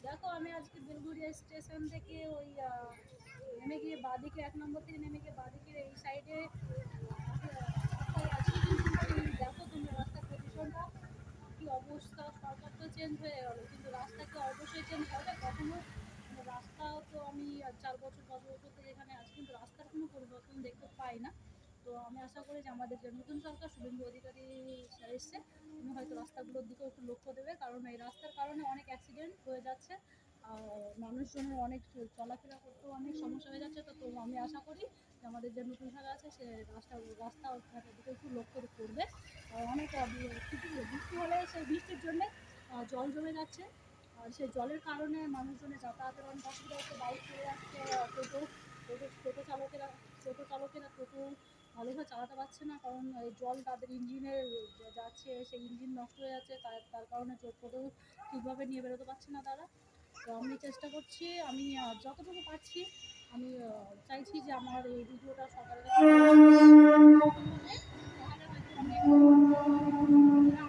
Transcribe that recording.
দেখো আমি আজকে বেলঘড়িয়া স্টেশন থেকে ওই নেমে গিয়ে বাঁদিকে ১ নম্বর থেকে নেমে গিয়ে বাঁদিকের এই সাইডে রাস্তায় আছি, কিন্তু দেখো তোমরা রাস্তার পজিশনটা কি অবস্থা। সরকার তো চেঞ্জ হয়ে গেল, কিন্তু রাস্তা কি অবশ্যই চেঞ্জ হবে কখনো? মানে রাস্তা তো আমি ৪ বছর ৫ বছর থেকে এখানে আছি, কিন্তু রাস্তার কোনো পরিবর্তন দেখতে পাই না। তো আমি আশা করি যে আমাদের যে নতুন সরকার শুভেন্দু অধিকারী স্যার এসছে, উনি হয়তো রাস্তাগুলোর দিকেও একটু লক্ষ্য দেবে, কারণ এই রাস্তার কারণে অনেক অ্যাক্সিডেন্ট হয়ে যাচ্ছে আর মানুষজনের অনেক চলাফেরা করতেও অনেক সমস্যা হয়ে যাচ্ছে। তো আমি আশা করি যে আমাদের যে নতুন সরকার আছে সে রাস্তাঘাটের দিকে একটু লক্ষ্য করবে। আর অনেক বৃষ্টি হলে সেই বৃষ্টির জন্যে জল জমে যাচ্ছে, আর সেই জলের কারণে মানুষজনের যাতায়াতের অনেক অসুবিধা হচ্ছে। বাইক চলে যাচ্ছে, টোটো টোটো টোটো চালকেরা টোটো ভালোভাবে চালাতে পারছে না, কারণ এই জল তাদের ইঞ্জিনে যাচ্ছে, সেই ইঞ্জিন নষ্ট হয়ে যাচ্ছে, তার কারণে টোটো ঠিকভাবে নিয়ে বেরোতে পারছে না তারা। তো আমি চেষ্টা করছি, আমি যতটুকু পারছি আমি চাইছি যে আমার এই ভিডিওটা সকালে তাহলে হয়তো অনেক